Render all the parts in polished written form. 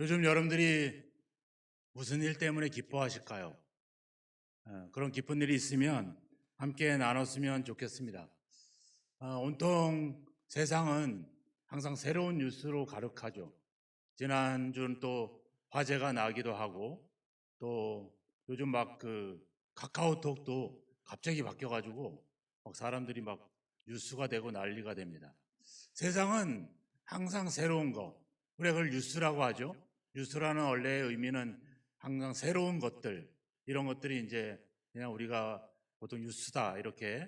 요즘 여러분들이 무슨 일 때문에 기뻐하실까요? 그런 기쁜 일이 있으면 함께 나눴으면 좋겠습니다. 온통 세상은 항상 새로운 뉴스로 가득하죠. 지난주는 또 화재가 나기도 하고, 또 요즘 막 카카오톡도 갑자기 바뀌어가지고 막 사람들이 막 뉴스가 되고 난리가 됩니다. 세상은 항상 새로운 거, 우리가 그걸 뉴스라고 하죠. 뉴스라는 원래의 의미는 항상 새로운 것들, 이런 것들이 이제 그냥 우리가 보통 뉴스다 이렇게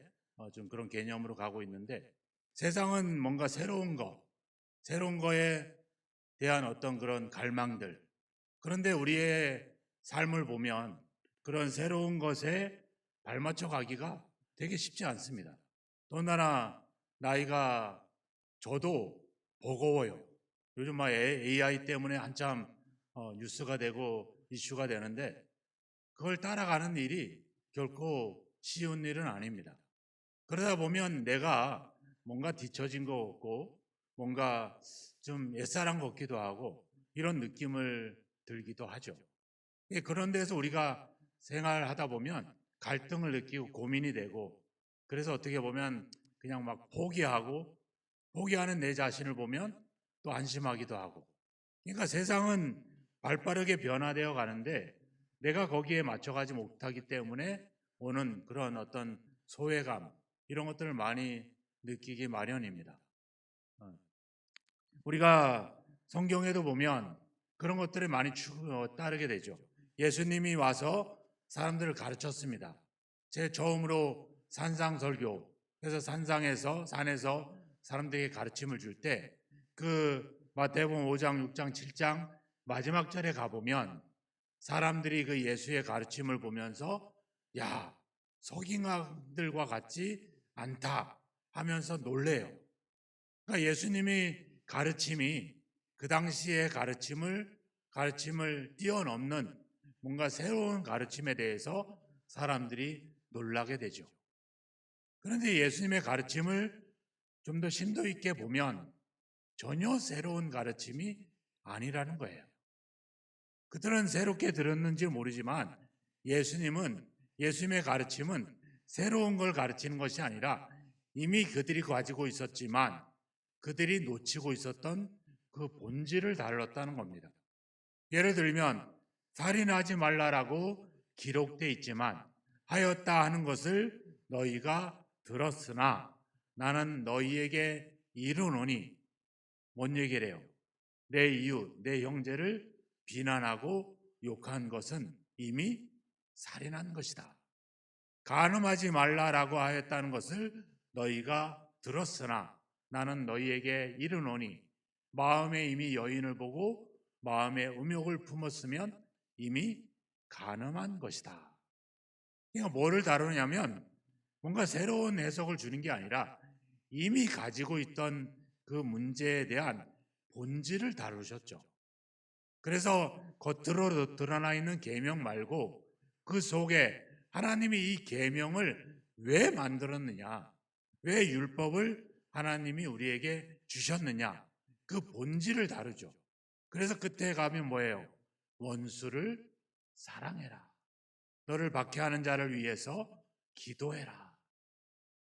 좀 그런 개념으로 가고 있는데, 세상은 뭔가 새로운 거, 새로운 거에 대한 어떤 그런 갈망들. 그런데 우리의 삶을 보면 그런 새로운 것에 발맞춰 가기가 되게 쉽지 않습니다. 더군다나 나이가 저도 버거워요. 요즘 막 AI 때문에 한참 뉴스가 되고 이슈가 되는데, 그걸 따라가는 일이 결코 쉬운 일은 아닙니다. 그러다 보면 내가 뭔가 뒤처진 것 같고, 뭔가 좀 옛사람 같기도 하고, 이런 느낌을 들기도 하죠. 그런 데서 우리가 생활하다 보면 갈등을 느끼고 고민이 되고, 그래서 어떻게 보면 그냥 막 포기하고, 포기하는 내 자신을 보면 또 안심하기도 하고. 그러니까 세상은 발빠르게 변화되어 가는데 내가 거기에 맞춰가지 못하기 때문에 오는 그런 어떤 소외감, 이런 것들을 많이 느끼기 마련입니다. 우리가 성경에도 보면 그런 것들을 많이 따르게 되죠. 예수님이 와서 사람들을 가르쳤습니다. 제 처음으로 산상설교, 그래서 산에서 사람들에게 가르침을 줄 때 마태복음 5장, 6장, 7장 마지막 절에 가보면 사람들이 그 예수의 가르침을 보면서 야, 서기관들과 같지 않다 하면서 놀래요. 그러니까 예수님이 가르침이 그 당시의 가르침을 뛰어넘는 뭔가 새로운 가르침에 대해서 사람들이 놀라게 되죠. 그런데 예수님의 가르침을 좀 더 심도 있게 보면 전혀 새로운 가르침이 아니라는 거예요. 그들은 새롭게 들었는지 모르지만 예수님의 가르침은 새로운 걸 가르치는 것이 아니라 이미 그들이 가지고 있었지만 그들이 놓치고 있었던 그 본질을 다뤘다는 겁니다. 예를 들면 살인하지 말라라고 기록되어 있지만 하였다 하는 것을 너희가 들었으나 나는 너희에게 이르노니, 뭔 얘기를 해요? 내 이웃, 내 형제를 비난하고 욕한 것은 이미 살인한 것이다. 간음하지 말라라고 하였다는 것을 너희가 들었으나 나는 너희에게 이르노니 마음에 이미 여인을 보고 마음에 음욕을 품었으면 이미 간음한 것이다. 그러니까 뭐를 다루냐면 뭔가 새로운 해석을 주는 게 아니라 이미 가지고 있던 그 문제에 대한 본질을 다루셨죠. 그래서 겉으로 드러나 있는 계명 말고 그 속에 하나님이 이 계명을 왜 만들었느냐, 왜 율법을 하나님이 우리에게 주셨느냐, 그 본질을 다루죠. 그래서 끝에 가면 뭐예요? 원수를 사랑해라. 너를 박해하는 자를 위해서 기도해라.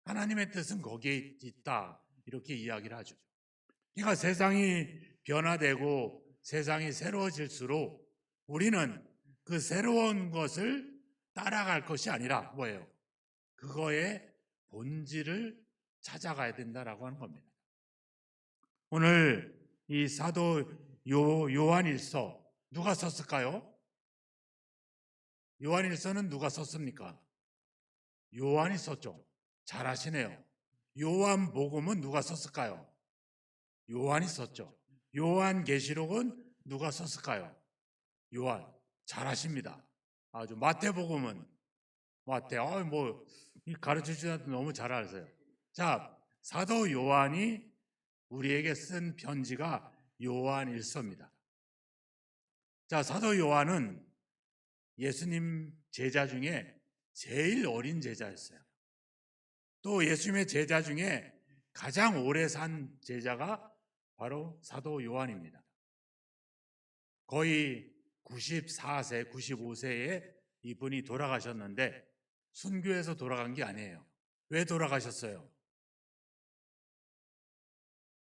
하나님의 뜻은 거기에 있다. 이렇게 이야기를 하죠. 그러니까 세상이 변화되고 세상이 새로워질수록 우리는 그 새로운 것을 따라갈 것이 아니라 뭐예요? 그거의 본질을 찾아가야 된다라고 하는 겁니다. 오늘 이 사도 요한일서 누가 썼을까요? 요한일서는 누가 썼습니까? 요한이 썼죠. 잘하시네요. 요한복음은 누가 썼을까요? 요한이 썼죠. 요한계시록은 누가 썼을까요? 요한. 잘하십니다. 아주. 마태복음은 마태. 가르쳐 주셔서 너무 잘 아세요. 자, 사도 요한이 우리에게 쓴 편지가 요한일서입니다. 자, 사도 요한은 예수님 제자 중에 제일 어린 제자였어요. 또 예수님의 제자 중에 가장 오래 산 제자가 바로 사도 요한입니다. 거의 94세, 95세에 이분이 돌아가셨는데 순교해서 돌아간 게 아니에요. 왜 돌아가셨어요?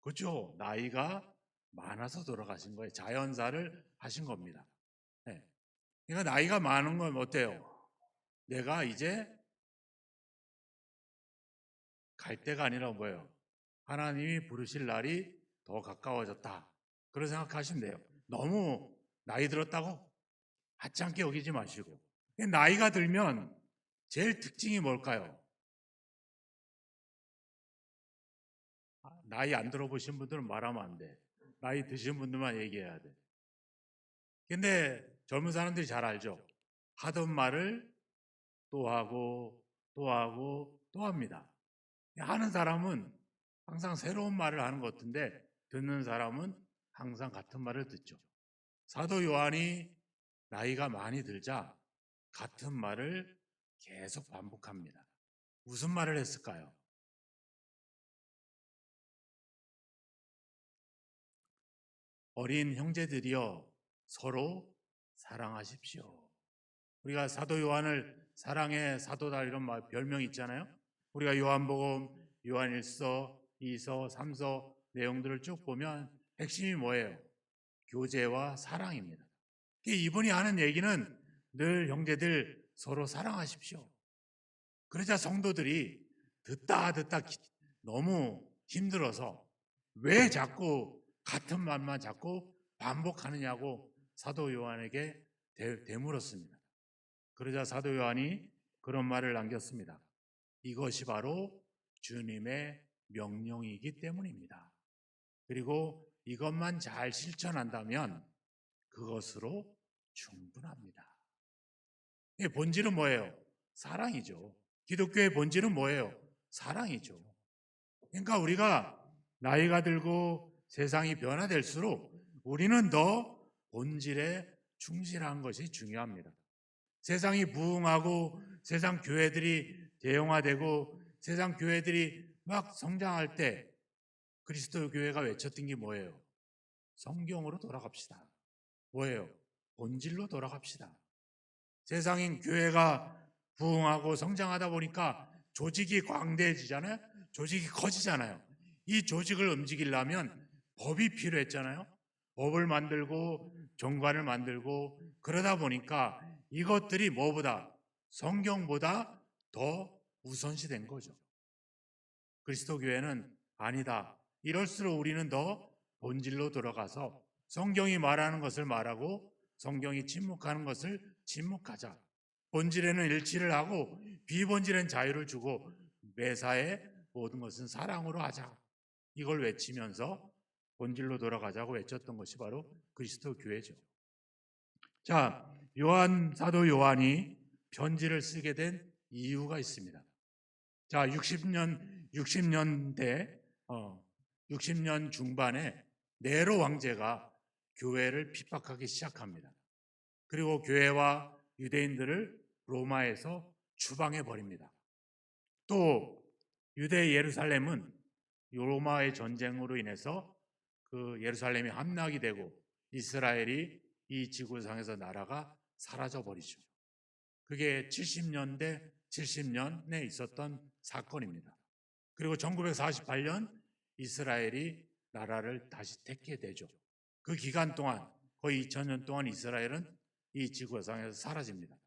그렇죠. 나이가 많아서 돌아가신 거예요. 자연사를 하신 겁니다. 네. 그러니까 나이가 많은 건 어때요? 내가 이제 갈 때가 아니라 뭐예요? 하나님이 부르실 날이 더 가까워졌다. 그런 생각하시면 돼요. 너무 나이 들었다고 하찮게 여기지 마시고. 나이가 들면 제일 특징이 뭘까요? 나이 안 들어보신 분들은 말하면 안 돼. 나이 드신 분들만 얘기해야 돼. 근데 젊은 사람들이 잘 알죠. 하던 말을 또 하고 또 하고 또 합니다. 하는 사람은 항상 새로운 말을 하는 것 같은데 듣는 사람은 항상 같은 말을 듣죠. 사도 요한이 나이가 많이 들자 같은 말을 계속 반복합니다. 무슨 말을 했을까요? 어린 형제들이여 서로 사랑하십시오. 우리가 사도 요한을 사랑의 사도다 이런 별명이 있잖아요. 우리가 요한복음, 요한일서, 2서, 3서 내용들을 쭉 보면 핵심이 뭐예요? 교제와 사랑입니다. 이분이 하는 얘기는 늘 형제들 서로 사랑하십시오. 그러자 성도들이 듣다 너무 힘들어서 왜 자꾸 같은 말만 자꾸 반복하느냐고 사도 요한에게 되물었습니다. 그러자 사도 요한이 그런 말을 남겼습니다. 이것이 바로 주님의 명령이기 때문입니다. 그리고 이것만 잘 실천한다면 그것으로 충분합니다. 본질은 뭐예요? 사랑이죠. 기독교의 본질은 뭐예요? 사랑이죠. 그러니까 우리가 나이가 들고 세상이 변화될수록 우리는 더 본질에 충실한 것이 중요합니다. 세상이 부흥하고 세상 교회들이 대형화되고 세상 교회들이 막 성장할 때 그리스도 교회가 외쳤던 게 뭐예요? 성경으로 돌아갑시다. 뭐예요? 본질로 돌아갑시다. 세상인 교회가 부흥하고 성장하다 보니까 조직이 광대해지잖아요. 조직이 커지잖아요. 이 조직을 움직이려면 법이 필요했잖아요. 법을 만들고 정관을 만들고 그러다 보니까 이것들이 뭐보다 성경보다 더 우선시된 거죠. 그리스도 교회는 아니다. 이럴수록 우리는 더 본질로 들어가서 성경이 말하는 것을 말하고 성경이 침묵하는 것을 침묵하자. 본질에는 일치를 하고 비본질엔 자유를 주고 매사에 모든 것은 사랑으로 하자. 이걸 외치면서 본질로 돌아가자고 외쳤던 것이 바로 그리스도 교회죠. 자, 사도 요한이 편지를 쓰게 된 이유가 있습니다. 자, 60년 중반에 네로 왕제가 교회를 핍박하기 시작합니다. 그리고 교회와 유대인들을 로마에서 추방해 버립니다. 또 유대 예루살렘은 로마의 전쟁으로 인해서 그 예루살렘이 함락이 되고 이스라엘이 이 지구상에서 나라가 사라져 버리죠. 그게 70년에 있었던 사건입니다. 그리고 1948년 이스라엘이 나라를 다시 택게 되죠. 그 기간 동안 거의 2000년 동안 이스라엘은 이 지구상에서 사라집니다.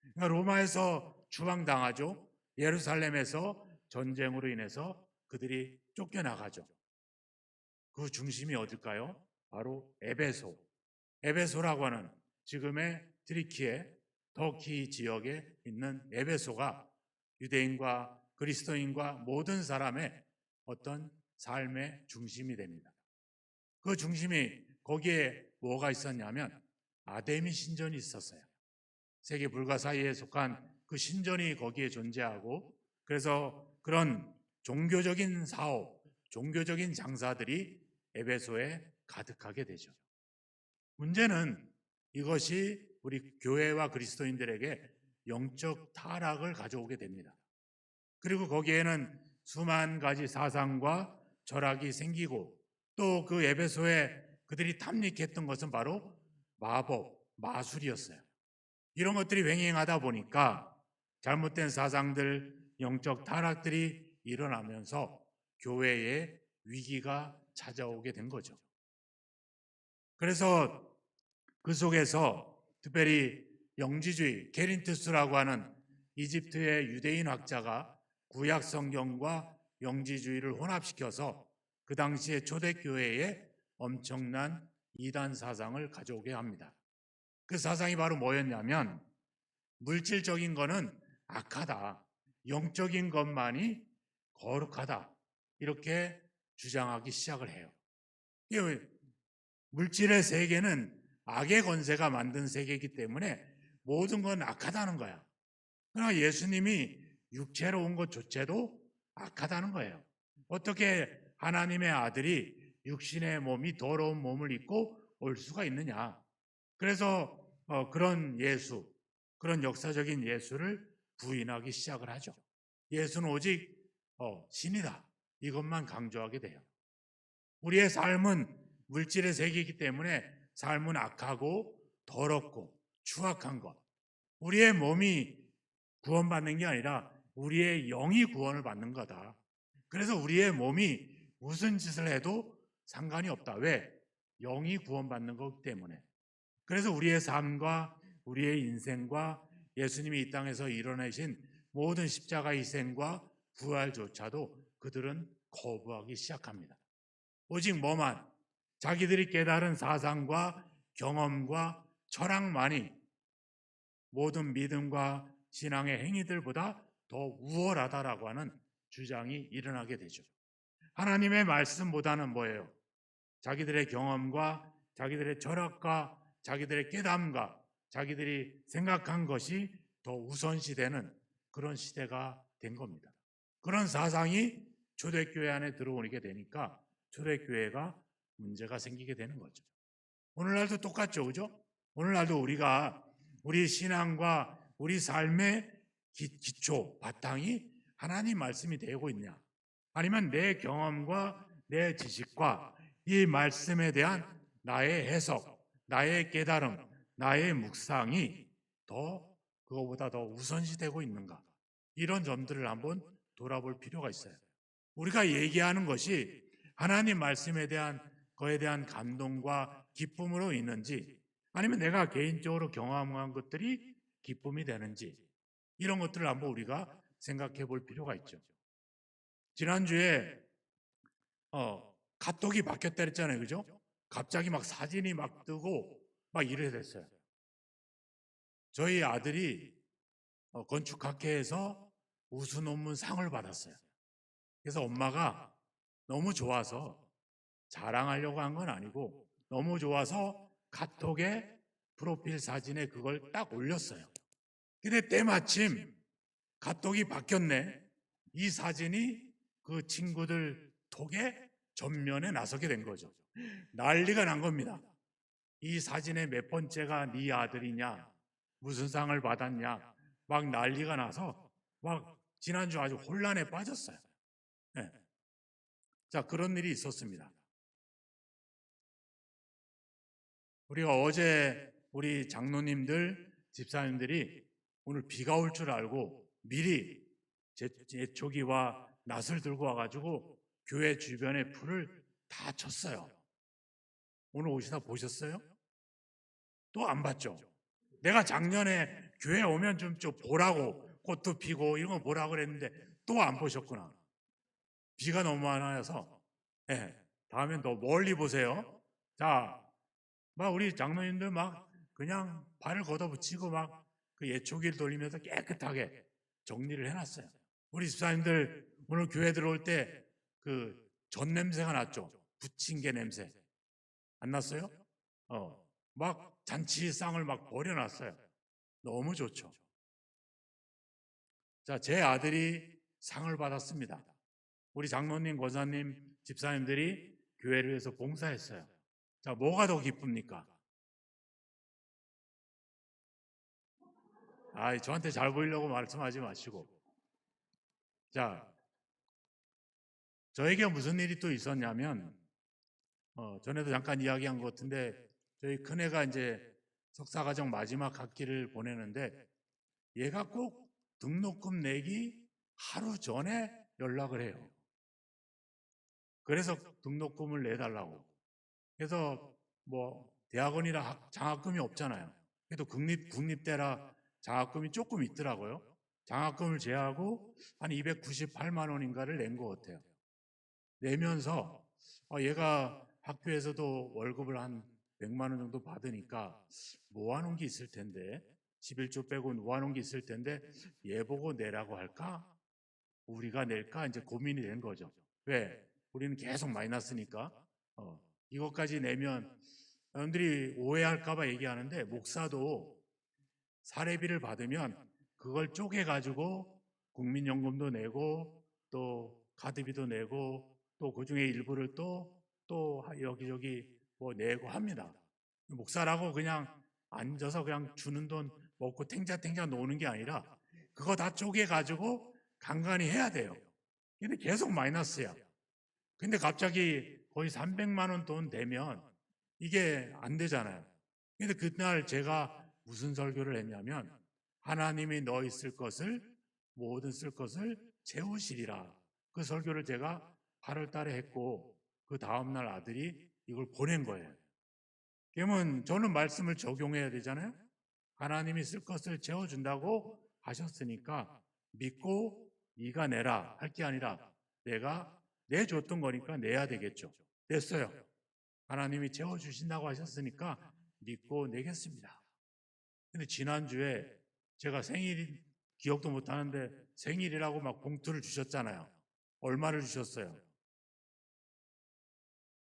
그러니까 로마에서 추방당하죠. 예루살렘에서 전쟁으로 인해서 그들이 쫓겨나가죠. 그 중심이 어딜까요? 바로 에베소. 에베소라고 하는 지금의 트리키에 터키 지역에 있는 에베소가 유대인과 그리스도인과 모든 사람의 어떤 삶의 중심이 됩니다. 그 중심이 거기에 뭐가 있었냐면 아데미 신전이 있었어요. 세계 불가사의에 속한 그 신전이 거기에 존재하고 그래서 그런 종교적인 사업, 종교적인 장사들이 에베소에 가득하게 되죠. 문제는 이것이 우리 교회와 그리스도인들에게 영적 타락을 가져오게 됩니다. 그리고 거기에는 수만 가지 사상과 철학이 생기고 또 그 에베소에 그들이 탐닉했던 것은 바로 마법, 마술이었어요. 이런 것들이 횡행하다 보니까 잘못된 사상들, 영적 타락들이 일어나면서 교회에 위기가 찾아오게 된 거죠. 그래서 그 속에서 특별히 영지주의, 게린투스라고 하는 이집트의 유대인 학자가 구약 성경과 영지주의를 혼합시켜서 그 당시에 초대교회에 엄청난 이단 사상을 가져오게 합니다. 그 사상이 바로 뭐였냐면 물질적인 거는 악하다, 영적인 것만이 거룩하다, 이렇게 주장하기 시작을 해요. 물질의 세계는 악의 권세가 만든 세계이기 때문에 모든 건 악하다는 거야. 그러나 예수님이 육체로 온 것조차도 악하다는 거예요. 어떻게 하나님의 아들이 육신의 몸이 더러운 몸을 입고 올 수가 있느냐. 그래서 그런 예수, 그런 역사적인 예수를 부인하기 시작을 하죠. 예수는 오직 신이다, 이것만 강조하게 돼요. 우리의 삶은 물질의 세계이기 때문에 삶은 악하고 더럽고 추악한 것, 우리의 몸이 구원받는 게 아니라 우리의 영이 구원을 받는 거다. 그래서 우리의 몸이 무슨 짓을 해도 상관이 없다. 왜? 영이 구원받는 거기 때문에. 그래서 우리의 삶과 우리의 인생과 예수님이 이 땅에서 이뤄내신 모든 십자가 희생과 부활조차도 그들은 거부하기 시작합니다. 오직 뭐만? 자기들이 깨달은 사상과 경험과 철학만이 모든 믿음과 신앙의 행위들보다 더 우월하다라고 하는 주장이 일어나게 되죠. 하나님의 말씀보다는 뭐예요? 자기들의 경험과 자기들의 철학과 자기들의 깨달음과 자기들이 생각한 것이 더 우선시되는 그런 시대가 된 겁니다. 그런 사상이 초대교회 안에 들어오게 되니까 초대교회가 문제가 생기게 되는 거죠. 오늘날도 똑같죠, 그죠? 오늘날도 우리가 우리 신앙과 우리 삶의 기초, 바탕이 하나님 말씀이 되고 있냐? 아니면 내 경험과 내 지식과 이 말씀에 대한 나의 해석, 나의 깨달음, 나의 묵상이 그거보다 더 우선시되고 있는가? 이런 점들을 한번 돌아볼 필요가 있어요. 우리가 얘기하는 것이 하나님 말씀에 대한 거에 대한 감동과 기쁨으로 있는지, 아니면 내가 개인적으로 경험한 것들이 기쁨이 되는지, 이런 것들을 한번 우리가 생각해 볼 필요가 있죠. 지난주에 카톡이 바뀌었다 그랬잖아요, 그죠? 갑자기 막 사진이 막 뜨고 막 이래 됐어요. 저희 아들이 건축학회에서 우수 논문 상을 받았어요. 그래서 엄마가 너무 좋아서 자랑하려고 한 건 아니고 너무 좋아서 카톡에 프로필 사진에 그걸 딱 올렸어요. 근데 때마침 카톡이 바뀌었네. 이 사진이 그 친구들 톡에 전면에 나서게 된 거죠. 난리가 난 겁니다. 이 사진의 몇 번째가 네 아들이냐, 무슨 상을 받았냐, 막 난리가 나서 막 지난주 아주 혼란에 빠졌어요. 네. 자, 그런 일이 있었습니다. 우리가 어제 우리 장로님들, 집사님들이 오늘 비가 올 줄 알고 미리 제초기와 낫을 들고 와가지고 교회 주변에 불을 다 쳤어요. 오늘 오시다 보셨어요? 또 안 봤죠? 내가 작년에 교회 오면 좀 보라고, 꽃도 피고 이런 거 보라고 그랬는데 또 안 보셨구나. 비가 너무 많아서. 네, 다음엔 더 멀리 보세요. 자, 막 우리 장로님들 막 그냥 발을 걷어붙이고 막 그 예초기를 돌리면서 깨끗하게 정리를 해놨어요. 우리 집사님들 오늘 교회 들어올 때 그 전 냄새가 났죠. 부침개 냄새. 안 났어요? 막 잔치상을 막 버려놨어요. 너무 좋죠. 자, 제 아들이 상을 받았습니다. 우리 장로님, 권사님, 집사님들이 교회를 위해서 봉사했어요. 자, 뭐가 더 기쁩니까? 저한테 잘 보이려고 말씀하지 마시고. 자, 저에게 무슨 일이 또 있었냐면, 전에도 잠깐 이야기한 것 같은데, 저희 큰애가 이제 석사과정 마지막 학기를 보내는데 얘가 꼭 등록금 내기 하루 전에 연락을 해요. 그래서 등록금을 내달라고. 그래서 뭐 대학원이라 장학금이 없잖아요. 그래도 국립대라 장학금이 조금 있더라고요. 장학금을 제하고 한 298만 원인가를 낸 것 같아요. 내면서 얘가 학교에서도 월급을 한 100만 원 정도 받으니까 모아놓은 게 있을 텐데 11조 빼고 모아놓은 게 있을 텐데 얘 보고 내라고 할까? 우리가 낼까? 이제 고민이 된 거죠. 왜? 우리는 계속 마이너스니까 이것까지 내면 여러분들이 오해할까봐 얘기하는데 목사도 사례비를 받으면 그걸 쪼개가지고 국민연금도 내고 또 카드비도 내고 또 그중에 일부를 또 여기저기 뭐 내고 합니다. 목사라고 그냥 앉아서 그냥 주는 돈 먹고 탱자탱자 노는 게 아니라 그거 다 쪼개가지고 간간히 해야 돼요. 근데 계속 마이너스야. 근데 갑자기 거의 300만 원 돈 되면 이게 안 되잖아요. 근데 그날 제가 무슨 설교를 했냐면 하나님이 너희 쓸 것을 모든 쓸 것을 채우시리라. 그 설교를 제가 8월 달에 했고 그 다음날 아들이 이걸 보낸 거예요. 그러면 저는 말씀을 적용해야 되잖아요. 하나님이 쓸 것을 채워준다고 하셨으니까 믿고 네가 내라 할 게 아니라 내가 내줬던 거니까 내야 되겠죠. 냈어요. 하나님이 채워주신다고 하셨으니까 믿고 내겠습니다. 근데 지난주에 제가 생일 기억도 못 하는데 생일이라고 막 봉투를 주셨잖아요. 얼마를 주셨어요?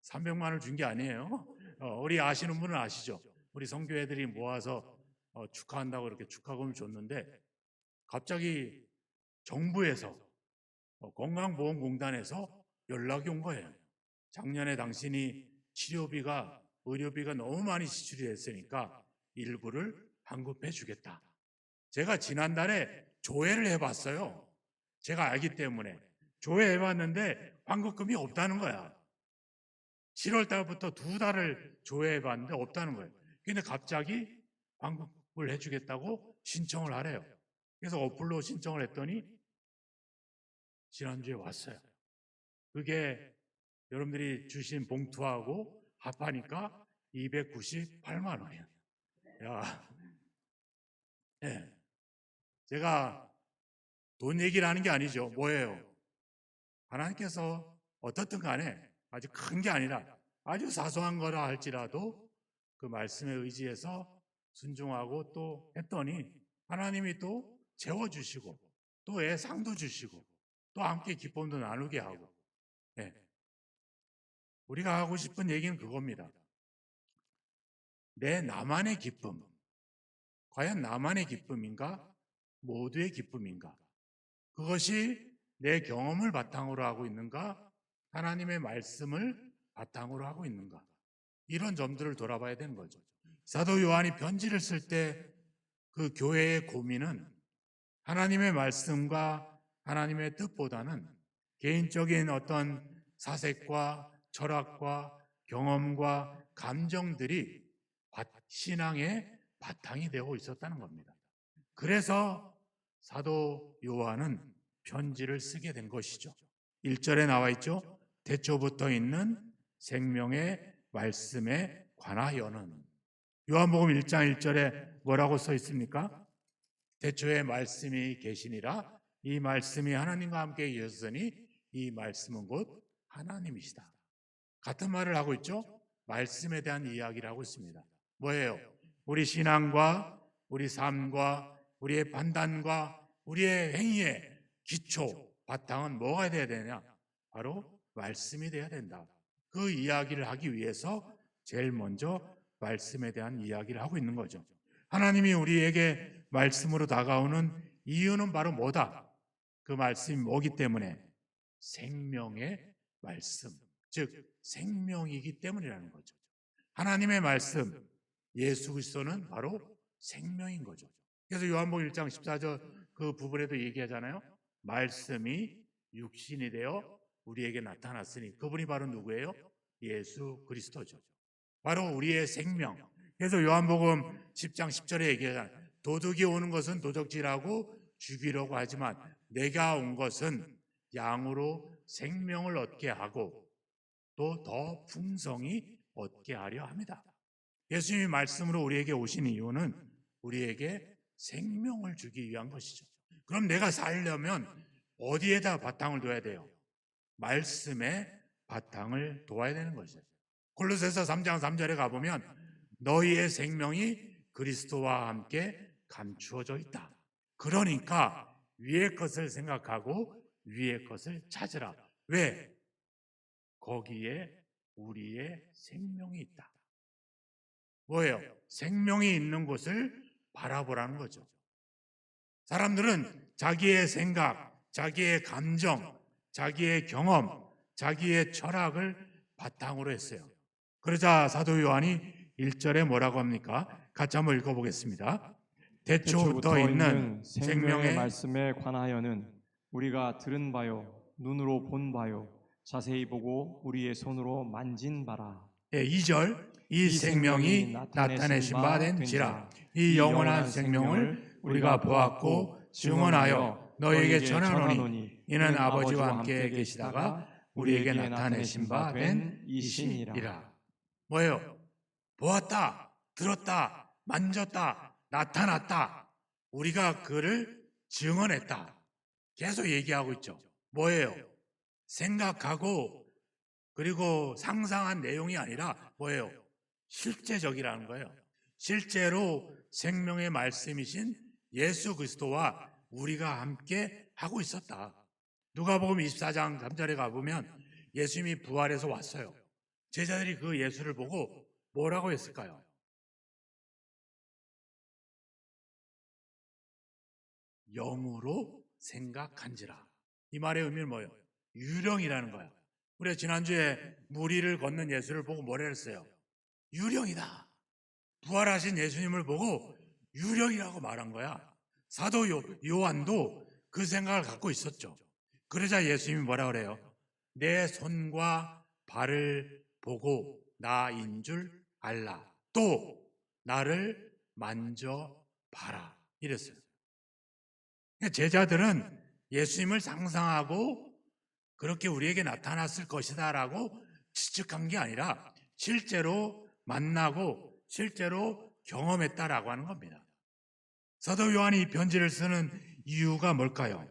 300만 원을 준 게 아니에요. 우리 아시는 분은 아시죠? 우리 선교 애들이 모아서 축하한다고 이렇게 축하금을 줬는데 갑자기 정부에서 건강보험공단에서 연락이 온 거예요. 작년에 당신이 치료비가 의료비가 너무 많이 지출이 됐으니까 일부를 환급해 주겠다. 제가 지난달에 조회를 해봤어요. 제가 알기 때문에 조회해봤는데 환급금이 없다는 거야. 7월 달부터 2달을 조회해봤는데 없다는 거예요. 근데 갑자기 환급을 해주겠다고 신청을 하래요. 그래서 어플로 신청을 했더니 지난주에 왔어요. 그게 여러분들이 주신 봉투하고 합하니까 298만 원이에요. 야, 네. 제가 돈 얘기를 하는 게 아니죠. 뭐예요? 하나님께서 어떻든 간에 아주 큰 게 아니라 아주 사소한 거라 할지라도 그 말씀에 의지해서 순종하고 또 했더니 하나님이 또 채워주시고 또 애 상도 주시고 또 함께 기쁨도 나누게 하고 네. 우리가 하고 싶은 얘기는 그겁니다. 내 나만의 기쁨 과연 나만의 기쁨인가? 모두의 기쁨인가? 그것이 내 경험을 바탕으로 하고 있는가? 하나님의 말씀을 바탕으로 하고 있는가? 이런 점들을 돌아봐야 되는 거죠. 사도 요한이 편지를 쓸 때 그 교회의 고민은 하나님의 말씀과 하나님의 뜻보다는 개인적인 어떤 사색과 철학과 경험과 감정들이 신앙의 바탕이 되고 있었다는 겁니다. 그래서 사도 요한은 편지를 쓰게 된 것이죠. 1절에 나와 있죠. 태초부터 있는 생명의 말씀에 관하여는 요한복음 1장 1절에 뭐라고 써 있습니까? 태초에 말씀이 계시니라 이 말씀이 하나님과 함께 계셨으니 이 말씀은 곧 하나님이시다. 같은 말을 하고 있죠. 말씀에 대한 이야기를 하고 있습니다. 뭐예요? 우리 신앙과 우리 삶과 우리의 판단과 우리의 행위의 기초, 바탕은 뭐가 돼야 되냐? 바로 말씀이 돼야 된다. 그 이야기를 하기 위해서 제일 먼저 말씀에 대한 이야기를 하고 있는 거죠. 하나님이 우리에게 말씀으로 다가오는 이유는 바로 뭐다? 그 말씀이 뭐기 때문에? 생명의 말씀, 즉 생명이기 때문이라는 거죠. 하나님의 말씀, 예수 그리스도는 바로 생명인 거죠. 그래서 요한복음 1장 14절 그 부분에도 얘기하잖아요. 말씀이 육신이 되어 우리에게 나타났으니 그분이 바로 누구예요? 예수 그리스도죠. 바로 우리의 생명. 그래서 요한복음 10장 10절에 얘기하잖아요. 도둑이 오는 것은 도적질하고 죽이려고 하지만 내가 온 것은 양으로 생명을 얻게 하고 또 더 풍성히 얻게 하려 합니다. 예수님이 말씀으로 우리에게 오신 이유는 우리에게 생명을 주기 위한 것이죠. 그럼 내가 살려면 어디에다 바탕을 둬야 돼요? 말씀에 바탕을 둬야 되는 것이죠. 골로새서 3장 3절에 가보면 너희의 생명이 그리스도와 함께 감추어져 있다. 그러니까 위의 것을 생각하고 위의 것을 찾으라. 왜? 거기에 우리의 생명이 있다. 뭐예요? 생명이 있는 곳을 바라보라는 거죠. 사람들은 자기의 생각, 자기의 감정, 자기의 경험, 자기의 철학을 바탕으로 했어요. 그러자 사도 요한이 1절에 뭐라고 합니까? 같이 한번 읽어보겠습니다. 태초부터 있는 생명의 말씀에 관하여는 우리가 들은 바요, 눈으로 본 바요, 자세히 보고 우리의 손으로 만진 바라. 2절 이 생명이 나타내신 바 된지라. 이 영원한 생명을 우리가 보았고 증언하여 너희에게 전하노니 이는 아버지와 함께 계시다가 우리에게 나타내신 바 된 이시니라. 뭐예요? 보았다, 들었다, 만졌다, 나타났다. 우리가 그를 증언했다. 계속 얘기하고 있죠. 뭐예요? 생각하고 그리고 상상한 내용이 아니라 뭐예요? 실제적이라는 거예요. 실제로 생명의 말씀이신 예수 그리스도와 우리가 함께 하고 있었다. 누가복음 24장 3절에 가보면 예수님이 부활해서 왔어요. 제자들이 그 예수를 보고 뭐라고 했을까요? 영으로 생각한지라. 이 말의 의미는 뭐예요? 유령이라는 거예요. 우리가 지난주에 무리를 걷는 예수를 보고 뭐라 했어요? 유령이다. 부활하신 예수님을 보고 유령이라고 말한 거야. 사도 요한도 그 생각을 갖고 있었죠. 그러자 예수님이 뭐라 그래요? 내 손과 발을 보고 나인 줄 알라. 또 나를 만져봐라. 이랬어요. 제자들은 예수님을 상상하고 그렇게 우리에게 나타났을 것이다 라고 추측한 게 아니라 실제로 만나고 실제로 경험했다라고 하는 겁니다. 사도 요한이 이 편지를 쓰는 이유가 뭘까요?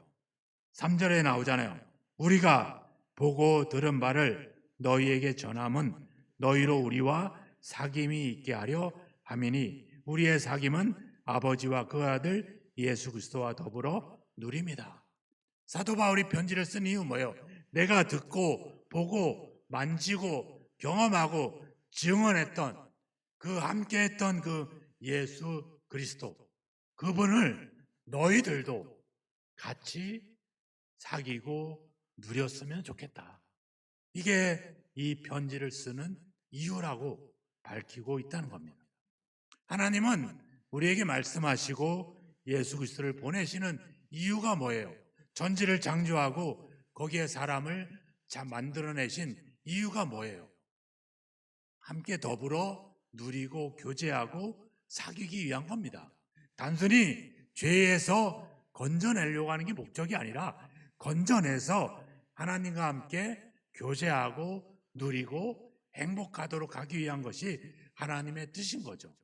3절에 나오잖아요. 우리가 보고 들은 바를 너희에게 전함은 너희로 우리와 사귐이 있게 하려 함이니 우리의 사귐은 아버지와 그 아들 예수 그리스도와 더불어 누립니다. 사도 바울이 편지를 쓴 이유 뭐예요? 내가 듣고 보고 만지고 경험하고 증언했던 그 함께했던 그 예수 그리스도 그분을 너희들도 같이 사귀고 누렸으면 좋겠다. 이게 이 편지를 쓰는 이유라고 밝히고 있다는 겁니다. 하나님은 우리에게 말씀하시고 예수 그리스도를 보내시는 이유가 뭐예요? 전지를 창조하고 거기에 사람을 만들어내신 이유가 뭐예요? 함께 더불어 누리고 교제하고 사귀기 위한 겁니다. 단순히 죄에서 건져내려고 하는 게 목적이 아니라 건져내서 하나님과 함께 교제하고 누리고 행복하도록 하기 위한 것이 하나님의 뜻인 거죠.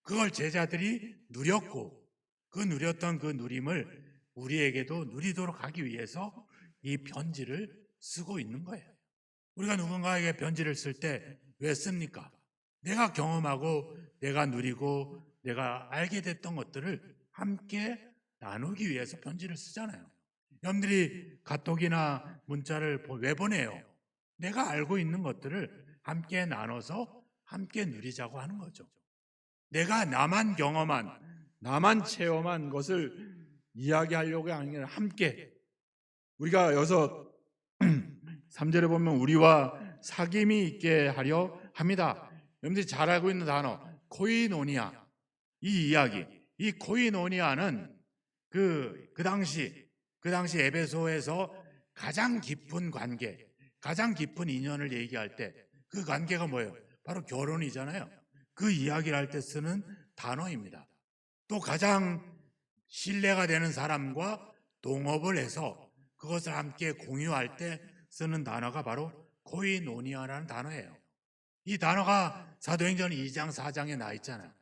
그걸 제자들이 누렸고 그 누렸던 그 누림을 우리에게도 누리도록 하기 위해서 이 편지를 쓰고 있는 거예요. 우리가 누군가에게 편지를 쓸 때 왜 씁니까? 내가 경험하고 내가 누리고 내가 알게 됐던 것들을 함께 나누기 위해서 편지를 쓰잖아요. 여러분들이 카톡이나 문자를 왜 보내요? 내가 알고 있는 것들을 함께 나눠서 함께 누리자고 하는 거죠. 내가 나만 경험한, 나만 체험한 것을 이야기하려고 하는 게 아니라 함께 우리가 여기서 3절에 보면 우리와 사귐이 있게 하려 합니다. 여러분들이 잘 알고 있는 단어 코이노니아. 이 이야기, 이 코이노니아는 그 당시 에베소에서 가장 깊은 관계, 가장 깊은 인연을 얘기할 때 그 관계가 뭐예요? 바로 결혼이잖아요. 그 이야기를 할 때 쓰는 단어입니다. 또 가장 신뢰가 되는 사람과 동업을 해서 그것을 함께 공유할 때 쓰는 단어가 바로 코이노니아라는 단어예요. 이 단어가 사도행전 2장 4장에 나와 있잖아요.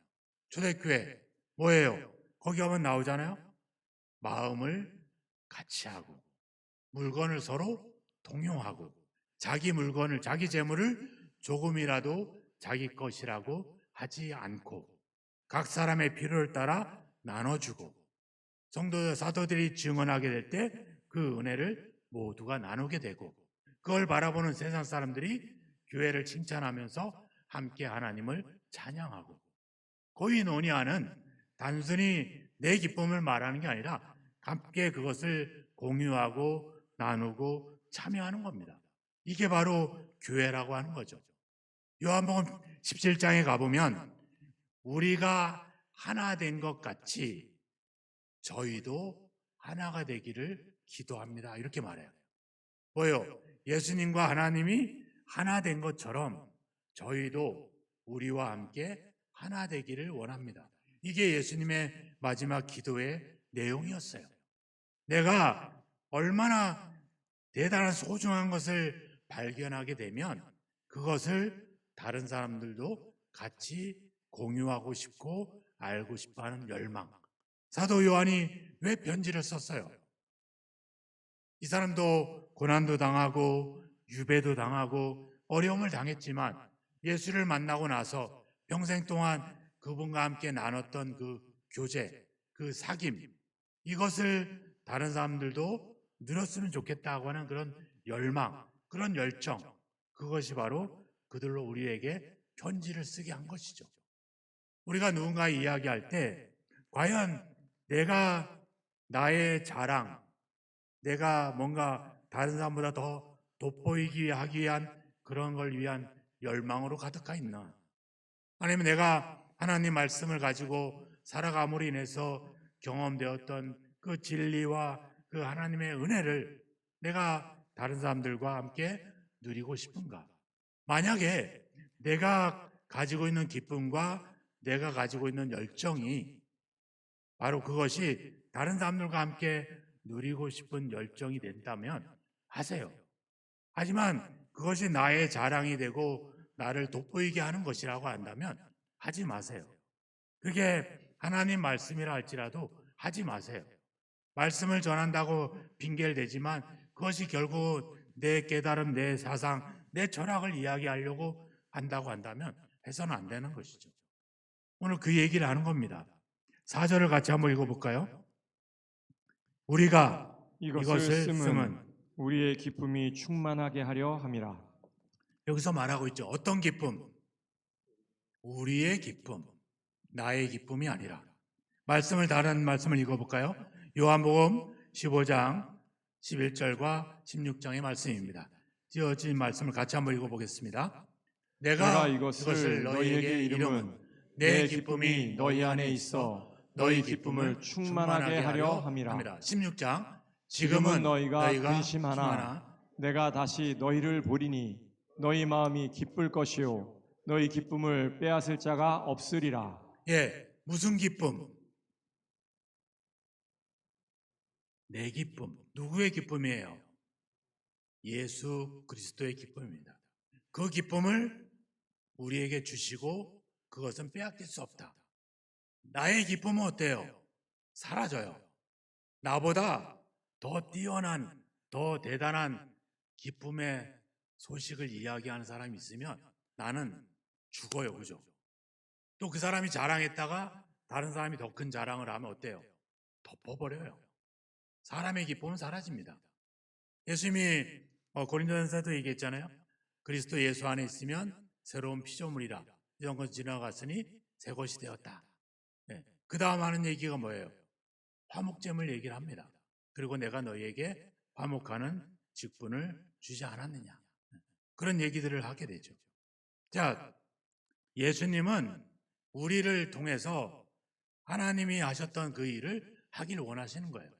초대교회 뭐예요? 거기 가면 나오잖아요. 마음을 같이 하고 물건을 서로 동용하고 자기 물건을 자기 재물을 조금이라도 자기 것이라고 하지 않고 각 사람의 필요를 따라 나눠주고 성도 사도들이 증언하게 될 때 그 은혜를 모두가 나누게 되고 그걸 바라보는 세상 사람들이 교회를 칭찬하면서 함께 하나님을 찬양하고 코이노니아는 단순히 내 기쁨을 말하는 게 아니라 함께 그것을 공유하고 나누고 참여하는 겁니다. 이게 바로 교회라고 하는 거죠. 요한복음 17장에 가보면 우리가 하나 된 것 같이 저희도 하나가 되기를 기도합니다. 이렇게 말해요. 뭐요? 예수님과 하나님이 하나 된 것처럼 저희도 우리와 함께 하나 되기를 원합니다. 이게 예수님의 마지막 기도의 내용이었어요. 내가 얼마나 대단한 소중한 것을 발견하게 되면 그것을 다른 사람들도 같이 공유하고 싶고 알고 싶어 하는 열망. 사도 요한이 왜 편지를 썼어요? 이 사람도 고난도 당하고 유배도 당하고 어려움을 당했지만 예수를 만나고 나서 평생 동안 그분과 함께 나눴던 그 교제, 그 사귐, 이것을 다른 사람들도 누렸으면 좋겠다고 하는 그런 열망, 그런 열정, 그것이 바로 그들로 우리에게 편지를 쓰게 한 것이죠. 우리가 누군가 이야기할 때 과연 내가 나의 자랑, 내가 뭔가 다른 사람보다 더 돋보이기 하기 위한 그런 걸 위한 열망으로 가득하 있나? 아니면 내가 하나님 말씀을 가지고 살아감으로 인해서 경험되었던 그 진리와 그 하나님의 은혜를 내가 다른 사람들과 함께 누리고 싶은가? 만약에 내가 가지고 있는 기쁨과 내가 가지고 있는 열정이 바로 그것이 다른 사람들과 함께 누리고 싶은 열정이 된다면 하세요. 하지만 그것이 나의 자랑이 되고 나를 돋보이게 하는 것이라고 한다면 하지 마세요. 그게 하나님 말씀이라 할지라도 하지 마세요. 말씀을 전한다고 핑계를 대지만 그것이 결국 내 깨달음, 내 사상, 내 철학을 이야기하려고 한다고 한다면 해서는 안 되는 것이죠. 오늘 그 얘기를 하는 겁니다. 4절을 같이 한번 읽어볼까요? 우리가 이것을 이것을 쓰면 쓰면 우리의 기쁨이 충만하게 하려 함이라. 여기서 말하고 있죠. 어떤 기쁨? 우리의 기쁨, 나의 기쁨이 아니라. 다른 말씀을 읽어볼까요? 요한복음 15장 11절과 16장의 말씀입니다. 지어진 말씀을 같이 한번 읽어보겠습니다. 내가 이것을 이것을 너희에게 이름은 내 기쁨이 너희 안에 있어 너희 기쁨을 충만하게 하려 함이라. 16장 지금은 너희가 근심하나 내가 다시 너희를 보리니 너희 마음이 기쁠 것이요 너희 기쁨을 빼앗을 자가 없으리라. 무슨 기쁨? 내 기쁨. 누구의 기쁨이에요? 예수 그리스도의 기쁨입니다. 그 기쁨을 우리에게 주시고 그것은 빼앗길 수 없다. 나의 기쁨은 어때요? 사라져요. 나보다 더 뛰어난, 더 대단한 기쁨의 소식을 이야기하는 사람이 있으면 나는 죽어요. 그죠? 또 그 사람이 자랑했다가 다른 사람이 더 큰 자랑을 하면 어때요? 덮어버려요. 사람의 기쁨은 사라집니다. 예수님이 고린도전서에도 얘기했잖아요. 그리스도 예수 안에 있으면 새로운 피조물이라. 이런 건 지나갔으니 새 것이 되었다. 그 다음 하는 얘기가 뭐예요? 화목제물 얘기를 합니다. 그리고 내가 너희에게 화목하는 직분을 주지 않았느냐. 그런 얘기들을 하게 되죠. 자, 예수님은 우리를 통해서 하나님이 하셨던 그 일을 하길 원하시는 거예요.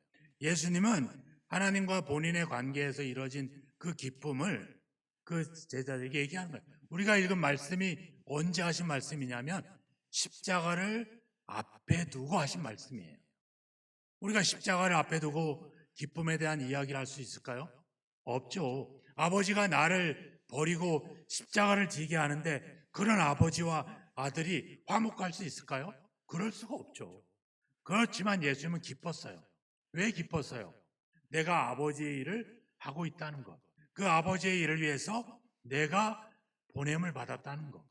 예수님은 하나님과 본인의 관계에서 이루어진 그 기쁨을 그 제자들에게 얘기하는 거예요. 우리가 읽은 말씀이 언제 하신 말씀이냐면 십자가를 앞에 두고 하신 말씀이에요. 우리가 십자가를 앞에 두고 기쁨에 대한 이야기를 할 수 있을까요? 없죠. 아버지가 나를 버리고 십자가를 지게 하는데 그런 아버지와 아들이 화목할 수 있을까요? 그럴 수가 없죠. 그렇지만 예수님은 기뻤어요. 왜 기뻤어요? 내가 아버지의 일을 하고 있다는 것. 그 아버지의 일을 위해서 내가 보냄을 받았다는 것.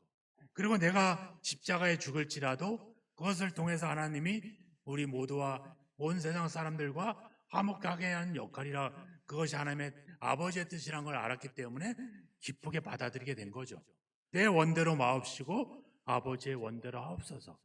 그리고 내가 십자가에 죽을지라도 그것을 통해서 하나님이 우리 모두와 온 세상 사람들과 화목하게 하는 역할이라, 그것이 하나님의 아버지의 뜻이란 걸 알았기 때문에 기쁘게 받아들이게 된 거죠. 내 원대로 마옵시고 아버지의 원대로 하옵소서.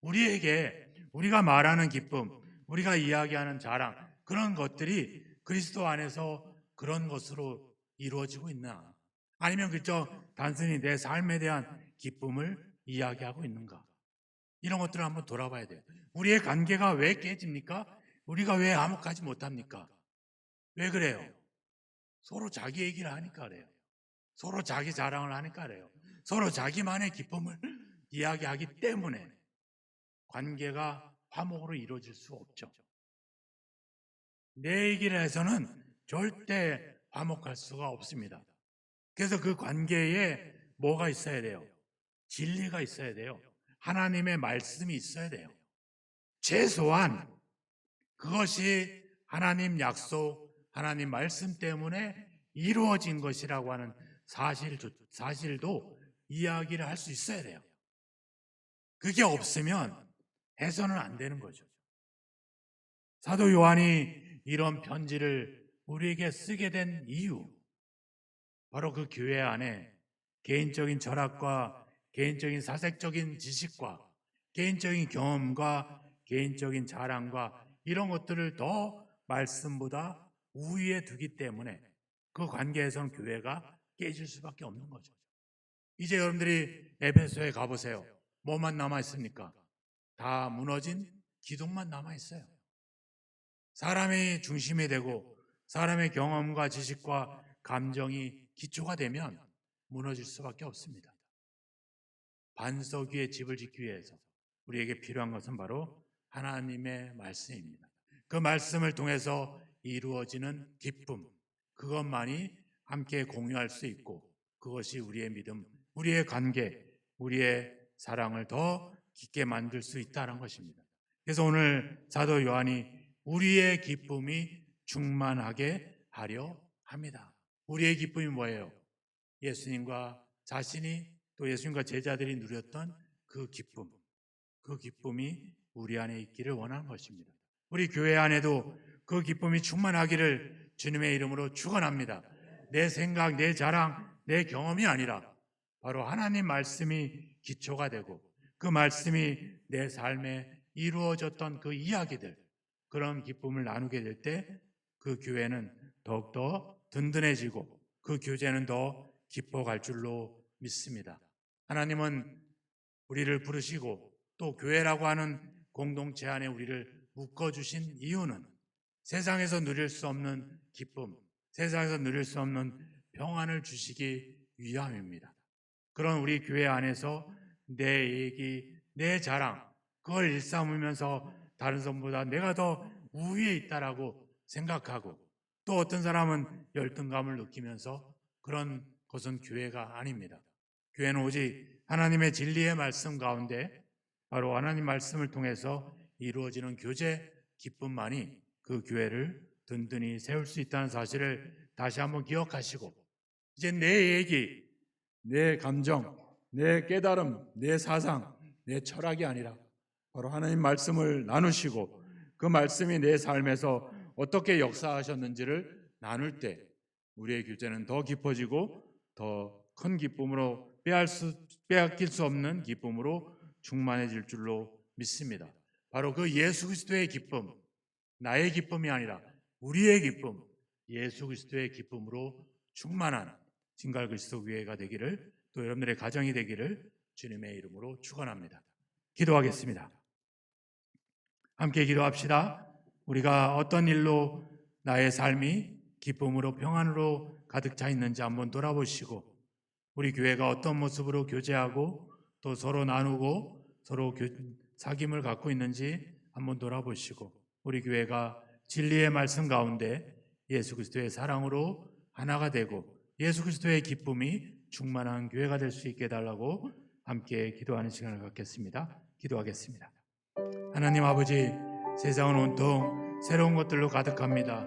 우리에게 우리가 말하는 기쁨, 우리가 이야기하는 자랑, 그런 것들이 그리스도 안에서 그런 것으로 이루어지고 있나? 아니면 그저 단순히 내 삶에 대한 기쁨을 이야기하고 있는가? 이런 것들을 한번 돌아봐야 돼요. 우리의 관계가 왜 깨집니까? 우리가 왜 화목하지 못합니까? 왜 그래요? 서로 자기 얘기를 하니까 그래요. 서로 자기 자랑을 하니까 그래요. 서로 자기만의 기쁨을 이야기하기 때문에 관계가 화목으로 이루어질 수 없죠. 내 얘기를 해서는 절대 화목할 수가 없습니다. 그래서 그 관계에 뭐가 있어야 돼요? 진리가 있어야 돼요. 하나님의 말씀이 있어야 돼요. 최소한 그것이 하나님 약속, 하나님 말씀 때문에 이루어진 것이라고 하는 사실도 이야기를 할 수 있어야 돼요. 그게 없으면 해서는 안 되는 거죠. 사도 요한이 이런 편지를 우리에게 쓰게 된 이유, 바로 그 교회 안에 개인적인 철학과 개인적인 사색적인 지식과 개인적인 경험과 개인적인 자랑과 이런 것들을 더 말씀보다 우위에 두기 때문에 그 관계에서는 교회가 깨질 수밖에 없는 거죠. 이제 여러분들이 에베소에 가보세요. 뭐만 남아있습니까? 다 무너진 기둥만 남아있어요. 사람이 중심이 되고 사람의 경험과 지식과 감정이 기초가 되면 무너질 수밖에 없습니다. 반석 위에 집을 짓기 위해서 우리에게 필요한 것은 바로 하나님의 말씀입니다. 그 말씀을 통해서 이루어지는 기쁨, 그것만이 함께 공유할 수 있고 그것이 우리의 믿음, 우리의 관계, 우리의 사랑을 더 깊게 만들 수 있다는 것입니다. 그래서 오늘 사도 요한이 우리의 기쁨이 충만하게 하려 합니다. 우리의 기쁨이 뭐예요? 예수님과 자신이 또 예수님과 제자들이 누렸던 그 기쁨, 그 기쁨이 우리 안에 있기를 원하는 것입니다. 우리 교회 안에도 그 기쁨이 충만하기를 주님의 이름으로 축원합니다. 내 생각, 내 자랑, 내 경험이 아니라 바로 하나님 말씀이 기초가 되고 그 말씀이 내 삶에 이루어졌던 그 이야기들, 그런 기쁨을 나누게 될 때 그 교회는 더욱더 든든해지고 그 교제는 더 깊어갈 줄로 믿습니다. 하나님은 우리를 부르시고 또 교회라고 하는 공동체 안에 우리를 묶어주신 이유는 세상에서 누릴 수 없는 기쁨, 세상에서 누릴 수 없는 평안을 주시기 위함입니다. 그런 우리 교회 안에서 내 얘기, 내 자랑, 그걸 일삼으면서 다른 사람보다 내가 더 우위에 있다라고 생각하고 또 어떤 사람은 열등감을 느끼면서 그런 것은 교회가 아닙니다. 교회는 오직 하나님의 진리의 말씀 가운데 바로 하나님 말씀을 통해서 이루어지는 교제, 기쁨만이 그 교회를 든든히 세울 수 있다는 사실을 다시 한번 기억하시고 이제 내 얘기, 내 감정, 내 깨달음, 내 사상, 내 철학이 아니라 바로 하나님 말씀을 나누시고 그 말씀이 내 삶에서 어떻게 역사하셨는지를 나눌 때 우리의 교제는 더 깊어지고 더 큰 기쁨으로 빼앗길 수 없는 기쁨으로 충만해질 줄로 믿습니다. 바로 그 예수 그리스도의 기쁨, 나의 기쁨이 아니라 우리의 기쁨, 예수 그리스도의 기쁨으로 충만한 진갈 그리스도 교회가 되기를 또 여러분들의 가정이 되기를 주님의 이름으로 축원합니다. 기도하겠습니다. 함께 기도합시다. 우리가 어떤 일로 나의 삶이 기쁨으로 평안으로 가득 차 있는지 한번 돌아보시고 우리 교회가 어떤 모습으로 교제하고 또 서로 나누고 서로 사귐을 갖고 있는지 한번 돌아보시고 우리 교회가 진리의 말씀 가운데 예수 그리스도의 사랑으로 하나가 되고 예수 그리스도의 기쁨이 충만한 교회가 될 수 있게 해달라고 함께 기도하는 시간을 갖겠습니다. 기도하겠습니다. 하나님 아버지, 세상은 온통 새로운 것들로 가득합니다.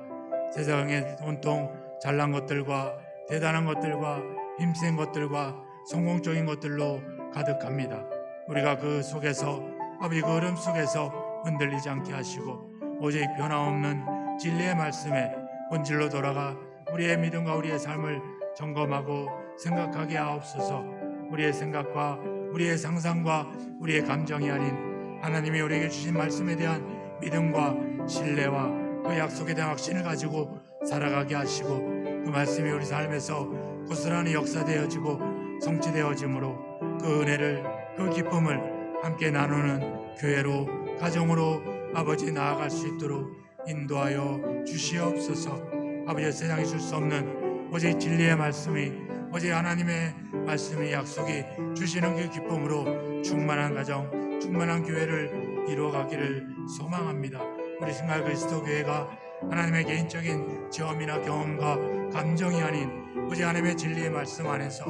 세상에 온통 잘난 것들과 대단한 것들과 힘센 것들과 성공적인 것들로 가득합니다. 우리가 그 속에서 아버지 그 흐름 속에서 흔들리지 않게 하시고 오직 변함없는 진리의 말씀에 본질로 돌아가 우리의 믿음과 우리의 삶을 점검하고 생각하게 하옵소서. 우리의 생각과 우리의 상상과 우리의 감정이 아닌 하나님이 우리에게 주신 말씀에 대한 믿음과 신뢰와 그 약속에 대한 확신을 가지고 살아가게 하시고 그 말씀이 우리 삶에서 고스란히 역사되어지고 성취되어짐으로 그 은혜를 그 기쁨을 함께 나누는 교회로 가정으로 아버지 나아갈 수 있도록 인도하여 주시옵소서. 아버지 세상에 줄 수 없는 오직 진리의 말씀이 오직 하나님의 말씀의 약속이 주시는 그 기쁨으로 충만한 가정 충만한 교회를 이루어가기를 소망합니다. 우리 신갈 그리스도 교회가 하나님의 개인적인 체험이나 경험과 감정이 아닌 오직 하나님의 진리의 말씀 안에서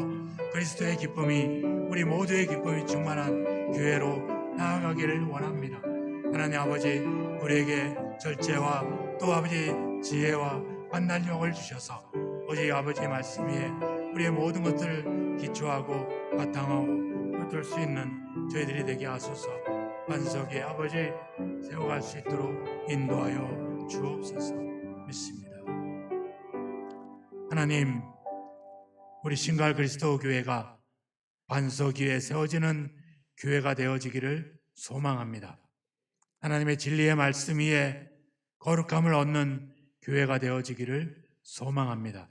그리스도의 기쁨이 우리 모두의 기쁨이 충만한 교회로 나아가기를 원합니다. 하나님 아버지 우리에게 절제와 또 아버지 지혜와 판단력을 주셔서 오직 아버지 말씀 위에 우리의 모든 것들을 기초하고 바탕하고 붙들 수 있는 저희들이 되게 하소서. 반석에 아버지 세워갈 수 있도록 인도하여 주옵소서. 믿습니다. 하나님, 우리 신갈 그리스도 교회가 반석 위에 세워지는 교회가 되어지기를 소망합니다. 하나님의 진리의 말씀 위에 거룩함을 얻는 교회가 되어지기를 소망합니다.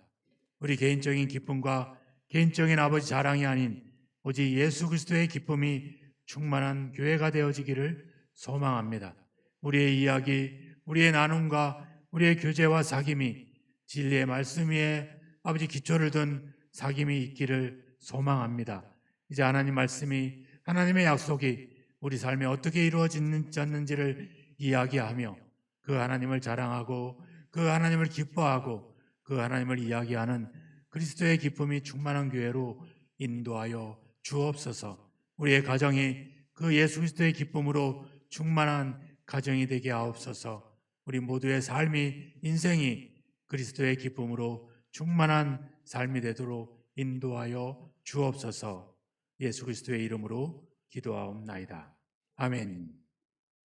우리 개인적인 기쁨과 개인적인 아버지 자랑이 아닌 오직 예수 그리스도의 기쁨이 충만한 교회가 되어지기를 소망합니다. 우리의 이야기, 우리의 나눔과 우리의 교제와 사귐이 진리의 말씀 위에 아버지 기초를 둔 사귐이 있기를 소망합니다. 이제 하나님 말씀이 하나님의 약속이 우리 삶에 어떻게 이루어졌는지를 이야기하며 그 하나님을 자랑하고 그 하나님을 기뻐하고 그 하나님을 이야기하는 그리스도의 기쁨이 충만한 교회로 인도하여 주옵소서. 우리의 가정이 그 예수 그리스도의 기쁨으로 충만한 가정이 되게 하옵소서. 우리 모두의 삶이 인생이 그리스도의 기쁨으로 충만한 삶이 되도록 인도하여 주옵소서. 예수 그리스도의 이름으로 기도하옵나이다. 아멘.